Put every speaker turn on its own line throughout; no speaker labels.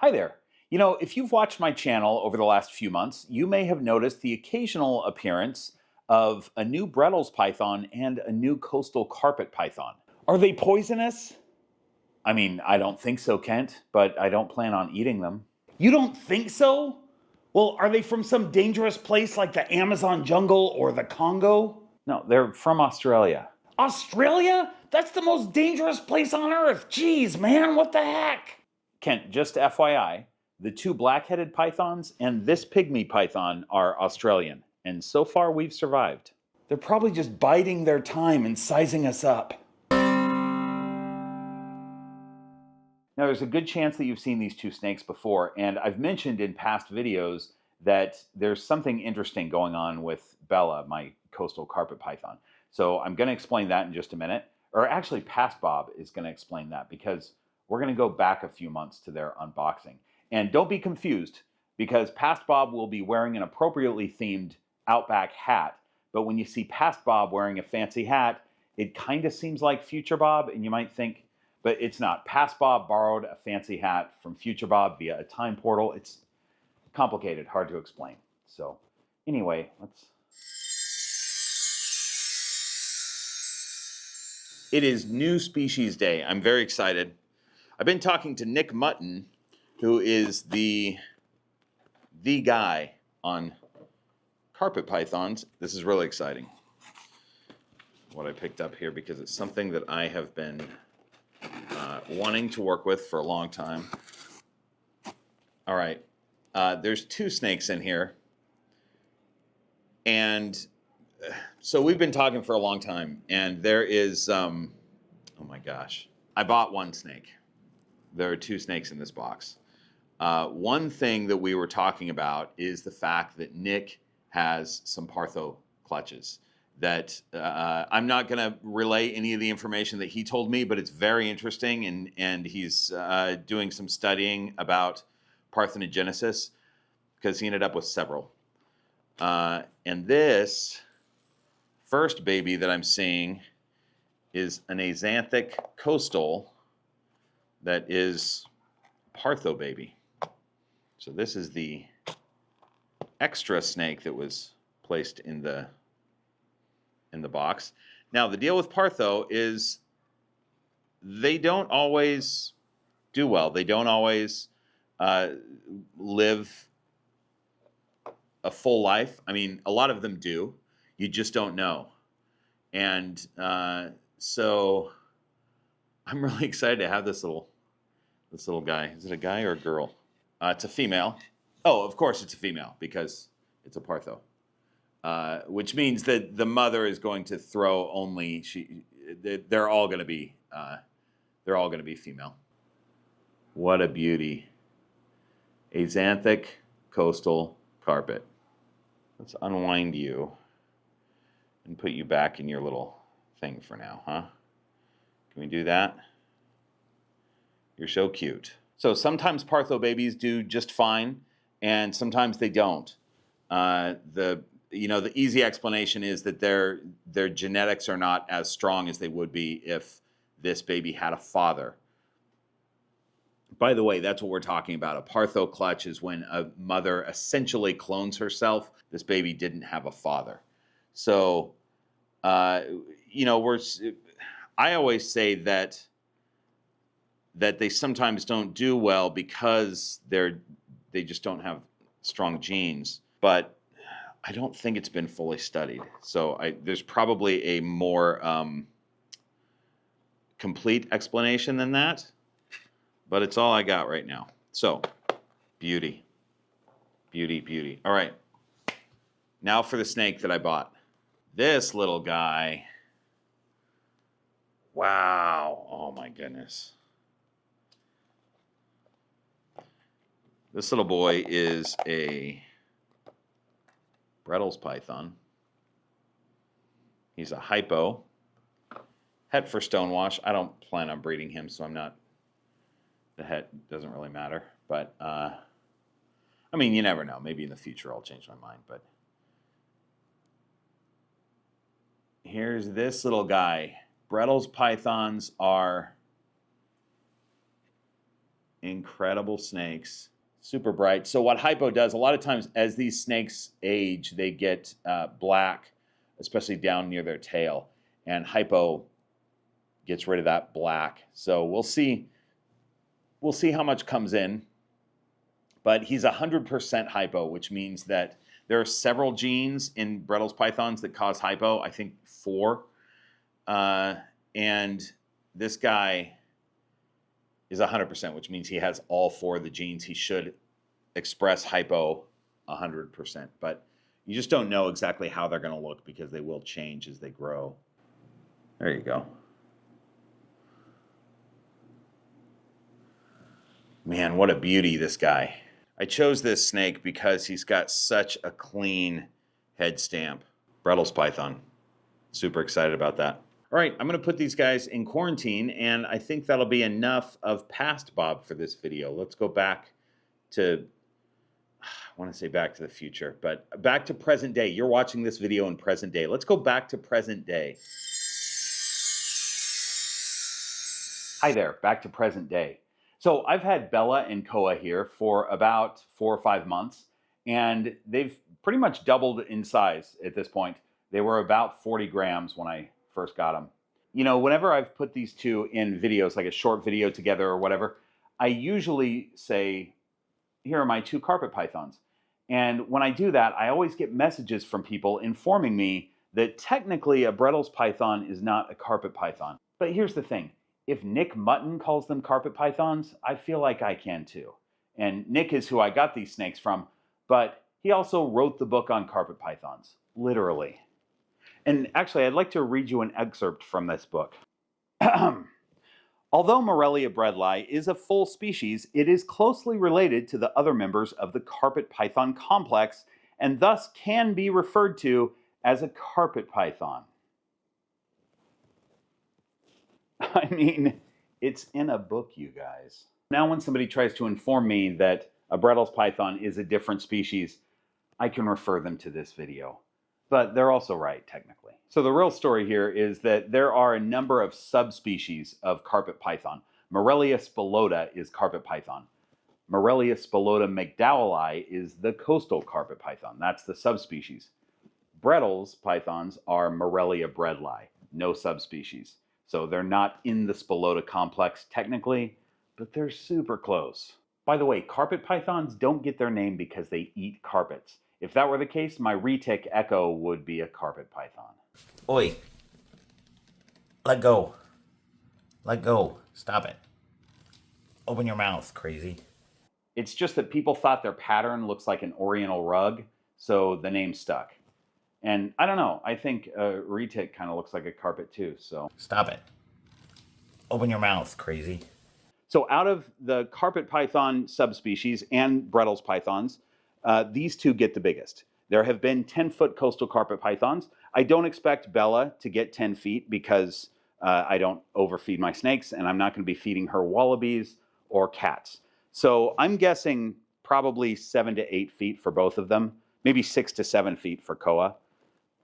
Hi there. You know, if you've watched my channel over the last few months, you may have noticed the occasional appearance of a new Bredl's python and a new coastal carpet python. Are they poisonous? I mean, I don't think so, Kent, but I don't plan on eating them. You don't think so? Well, are they from some dangerous place like the Amazon jungle or the Congo? No, they're from Australia. Australia? That's the most dangerous place on Earth. Jeez, man, what the heck? Kent, just FYI, the two black-headed pythons and this pygmy python are Australian, and so far we've survived. They're probably just biding their time and sizing us up. Now, there's a good chance that you've seen these two snakes before, and I've mentioned in past videos that there's something interesting going on with Bella, my coastal carpet python. So I'm going to explain that in just a minute. Or actually, Past Bob is going to explain that because we're going to go back a few months to their unboxing. And don't be confused, because Past Bob will be wearing an appropriately themed Outback hat. But when you see Past Bob wearing a fancy hat, it kind of seems like Future Bob, and you might think, but it's not. Past Bob borrowed a fancy hat from Future Bob via a time portal. It's complicated, hard to explain. So anyway, It is New Species Day. I'm very excited. I've been talking to Nick Mutton, who is the guy on carpet pythons. This is really exciting, what I picked up here, because it's something that I have been wanting to work with for a long time. All right, there's two snakes in here, and so we've been talking for a long time, and there is, oh my gosh, I bought one snake. There are two snakes in this box. One thing that we were talking about is the fact that Nick has some Partho clutches that I'm not going to relay any of the information that he told me, but it's very interesting, and he's doing some studying about parthenogenesis because he ended up with several. And this first baby that I'm seeing is an axanthic coastal that is Partho baby. So this is the extra snake that was placed in the box. Now, the deal with Partho is they don't always do well. They don't always live a full life. I mean, a lot of them do. You just don't know. And so I'm really excited to have this little guy. Is it a guy or a girl? It's a female. Oh, of course it's a female because it's a Partho. Which means that the mother is going to throw only they're all going to be female. What a beauty. Axanthic coastal carpet. Let's unwind you and put you back in your little thing for now, huh? Can we do that? You're so cute. So sometimes Partho babies do just fine, and sometimes they don't. The easy explanation is that their genetics are not as strong as they would be if this baby had a father. By the way, that's what we're talking about. A Partho clutch is when a mother essentially clones herself. This baby didn't have a father. So, I always say that they sometimes don't do well because they just don't have strong genes. But I don't think it's been fully studied. So there's probably a more complete explanation than that. But it's all I got right now. So, beauty. Beauty, beauty. All right. Now for the snake that I bought. This little guy. Wow. Oh my goodness. This little boy is a Bredl's python. He's a hypo. Het for stonewash. I don't plan on breeding him, so I'm not. The het doesn't really matter. But, I mean, you never know. Maybe in the future I'll change my mind. But here's this little guy. Bredl's pythons are Incredible snakes. Super bright. So what hypo does, a lot of times as these snakes age, they get black, especially down near their tail. And hypo gets rid of that black. So we'll see how much comes in. But he's 100% hypo, which means that there are several genes in Bredl's pythons that cause hypo. I think 4. And this guy is 100%, which means he has all 4 of the genes. He should express hypo 100%. But you just don't know exactly how they're going to look because they will change as they grow. There you go. Man, what a beauty, this guy. I chose this snake because he's got such a clean head stamp. Bredl's python. Super excited about that. All right, I'm going to put these guys in quarantine, and I think that'll be enough of past Bob for this video. Let's go back to, I want to say back to the future, but back to present day. You're watching this video in present day. Let's go back to present day. Hi there, back to present day. So I've had Bella and Koa here for about 4 or 5 months, and they've pretty much doubled in size at this point. They were about 40 grams when I first got them. You know, whenever I've put these two in videos, like a short video together or whatever, I usually say, here are my 2 carpet pythons. And when I do that, I always get messages from people informing me that technically a Bredl's python is not a carpet python. But here's the thing. If Nick Mutton calls them carpet pythons, I feel like I can too. And Nick is who I got these snakes from, but he also wrote the book on carpet pythons, literally. And actually, I'd like to read you an excerpt from this book. Although Morelia bredli is a full species, it is closely related to the other members of the carpet python complex and thus can be referred to as a carpet python. I mean, it's in a book, you guys. Now when somebody tries to inform me that a Bredl's python is a different species, I can refer them to this video. But they're also right, technically. So the real story here is that there are a number of subspecies of carpet python. Morelia spilota is carpet python. Morelia spilota mcdowelli is the coastal carpet python. That's the subspecies. Bredl's pythons are Morelia bredli, no subspecies. So they're not in the spilota complex technically, but they're super close. By the way, carpet pythons don't get their name because they eat carpets. If that were the case, my retic Echo would be a carpet python.
Oi. Let go. Let go. Stop it. Open your mouth, crazy.
It's just that people thought their pattern looks like an oriental rug, so the name stuck. And I don't know, I think retic kind of looks like a carpet too, so.
Stop it. Open your mouth, crazy.
So out of the carpet python subspecies and Bredl's pythons, these 2 get the biggest. There have been 10-foot coastal carpet pythons. I don't expect Bella to get 10 feet because I don't overfeed my snakes, and I'm not going to be feeding her wallabies or cats. So I'm guessing probably 7 to 8 feet for both of them, maybe 6 to 7 feet for Koa.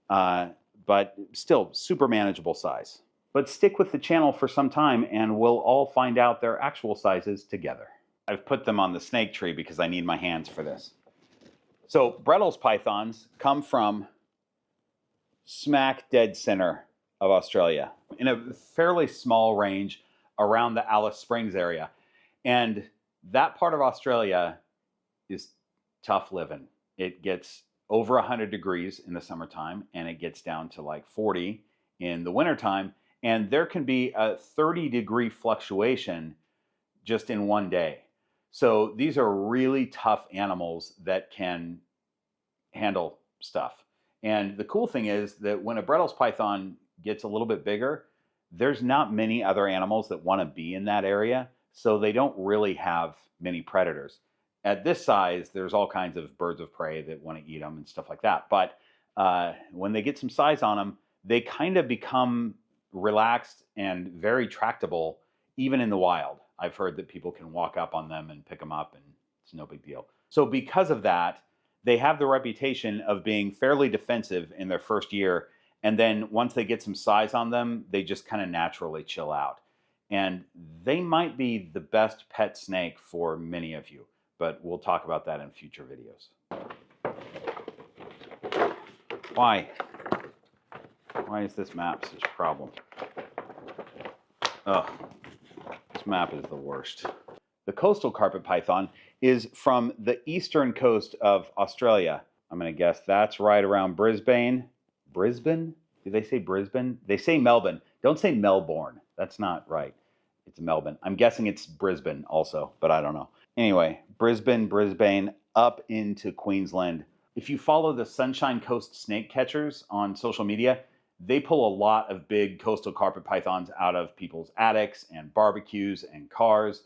But still super manageable size. But stick with the channel for some time and we'll all find out their actual sizes together. I've put them on the snake tree because I need my hands for this. So Bredl's pythons come from smack dead center of Australia in a fairly small range around the Alice Springs area. And that part of Australia is tough living. It gets over 100 degrees in the summertime, and it gets down to like 40 in the wintertime. And there can be a 30-degree fluctuation just in one day. So these are really tough animals that can handle stuff. And the cool thing is that when a Bredl's python gets a little bit bigger, there's not many other animals that want to be in that area. So they don't really have many predators. At this size, there's all kinds of birds of prey that want to eat them and stuff like that. But when they get some size on them, they kind of become relaxed and very tractable, even in the wild. I've heard that people can walk up on them and pick them up, and it's no big deal. So because of that, they have the reputation of being fairly defensive in their first year. And then once they get some size on them, they just kind of naturally chill out. And they might be the best pet snake for many of you, but we'll talk about that in future videos. Why? Why is this map such a problem? Ugh, this map is the worst. The coastal carpet python is from the eastern coast of Australia. I'm going to guess that's right around Brisbane. Brisbane? Do they say Brisbane? They say Melbourne. Don't say Melbourne. That's not right. It's Melbourne. I'm guessing it's Brisbane also, but I don't know. Anyway, Brisbane, up into Queensland. If you follow the Sunshine Coast snake catchers on social media, they pull a lot of big coastal carpet pythons out of people's attics and barbecues and cars.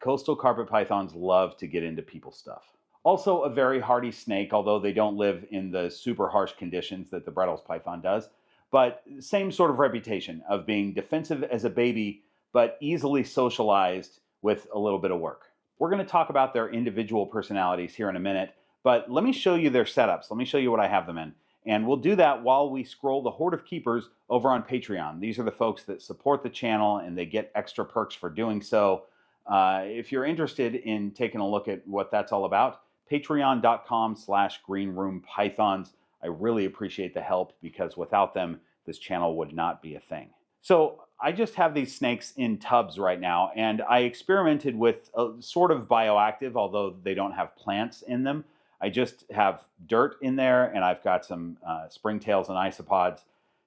Coastal carpet pythons love to get into people's stuff. Also a very hardy snake, although they don't live in the super harsh conditions that the Bredl's python does, but same sort of reputation of being defensive as a baby, but easily socialized with a little bit of work. We're going to talk about their individual personalities here in a minute, but let me show you their setups. Let me show you what I have them in. And we'll do that while we scroll the Horde of Keepers over on Patreon. These are the folks that support the channel and they get extra perks for doing so. If you're interested in taking a look at what that's all about, patreon.com/greenroompythons. I really appreciate the help because without them, this channel would not be a thing. So I just have these snakes in tubs right now, and I experimented with a sort of bioactive, although they don't have plants in them. I just have dirt in there, and I've got some springtails and isopods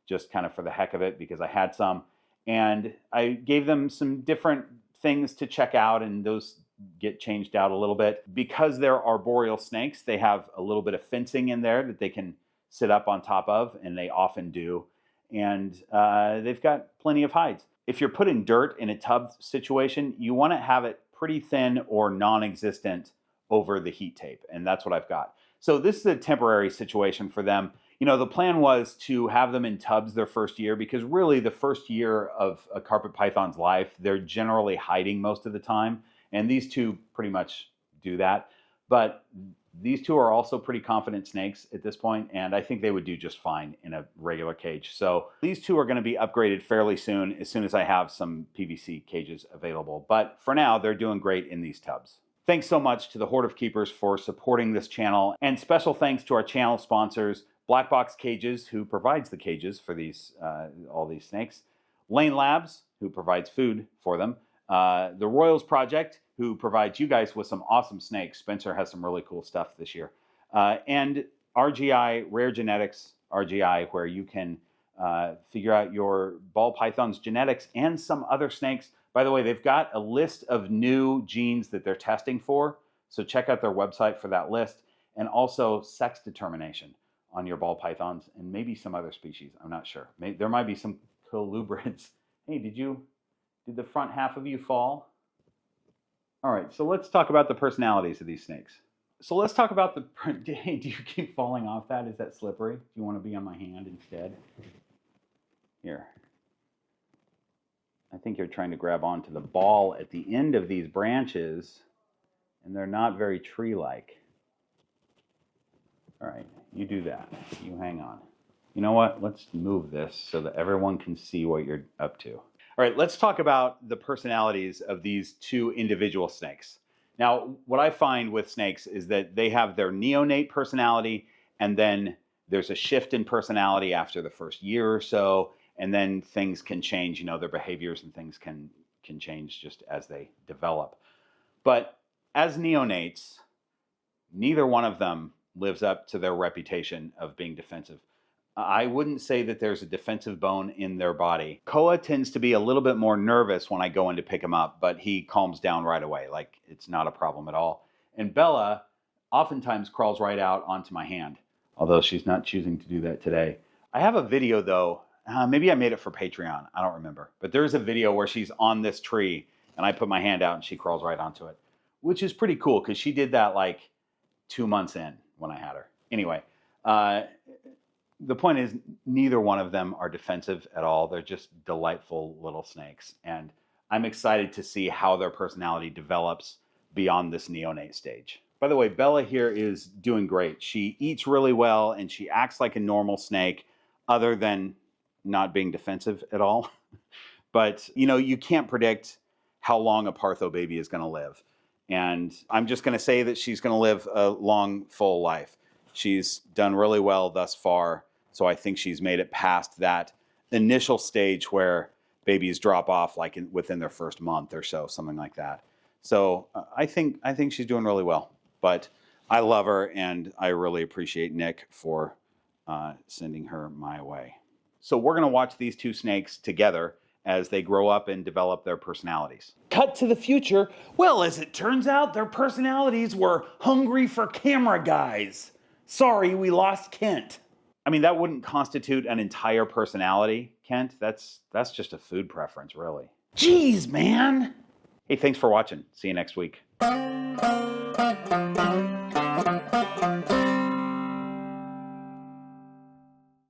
just kind of for the heck of it because I had some. And I gave them some different things to check out, and those get changed out a little bit. Because they're arboreal snakes, they have a little bit of fencing in there that they can sit up on top of, and they often do. And they've got plenty of hides. If you're putting dirt in a tub situation, you want to have it pretty thin or non-existent over the heat tape, and that's what I've got. So this is a temporary situation for them. You know, the plan was to have them in tubs their first year because really the first year of a carpet python's life, they're generally hiding most of the time. And these two pretty much do that. But these two are also pretty confident snakes at this point, and I think they would do just fine in a regular cage. So these two are going to be upgraded fairly soon as I have some PVC cages available. But for now, they're doing great in these tubs. Thanks so much to the Horde of Keepers for supporting this channel, and special thanks to our channel sponsors, Black Box Cages, who provides the cages for these all these snakes, Lane Labs, who provides food for them, the Royals Project, who provides you guys with some awesome snakes. Spencer has some really cool stuff this year, and RGI, Rare Genetics RGI, where you can figure out your ball python's genetics and some other snakes. By the way, they've got a list of new genes that they're testing for, so check out their website for that list, and also sex determination on your ball pythons and maybe some other species. I'm not sure. There might be some colubrids. Hey, did the front half of you fall? All right, so let's talk about the personalities of these snakes. So let's talk about the, hey, do you keep falling off that? Is that slippery? Do you want to be on my hand instead? Here. I think you're trying to grab onto the ball at the end of these branches, and they're not very tree-like. All right, you do that. You hang on. You know what? Let's move this so that everyone can see what you're up to. All right, let's talk about the personalities of these two individual snakes. Now, what I find with snakes is that they have their neonate personality, and then there's a shift in personality after the first year or so, and then things can change. You know, their behaviors and things can change just as they develop. But as neonates, neither one of them lives up to their reputation of being defensive. I wouldn't say that there's a defensive bone in their body. Koa tends to be a little bit more nervous when I go in to pick him up, but he calms down right away. Like, it's not a problem at all. And Bella oftentimes crawls right out onto my hand, although she's not choosing to do that today. I have a video, though. Maybe I made it for Patreon. I don't remember. But there's a video where she's on this tree, and I put my hand out, and she crawls right onto it, which is pretty cool because she did that like 2 months in when I had her. Anyway, the point is neither one of them are defensive at all. They're just delightful little snakes. And I'm excited to see how their personality develops beyond this neonate stage. By the way, Bella here is doing great. She eats really well, and she acts like a normal snake other than not being defensive at all. But, you know, you can't predict how long a Partho baby is going to live. And I'm just going to say that she's going to live a long, full life. She's done really well thus far. So I think she's made it past that initial stage where babies drop off like within their first month or so, something like that. So I think she's doing really well. But I love her, and I really appreciate Nick for sending her my way. So we're going to watch these two snakes together as they grow up and develop their personalities. Cut to the future. Well, as it turns out, their personalities were hungry for camera guys. Sorry, we lost Kent. I mean, that wouldn't constitute an entire personality, Kent. That's just a food preference, really. Jeez, man. Hey, thanks for watching. See you next week.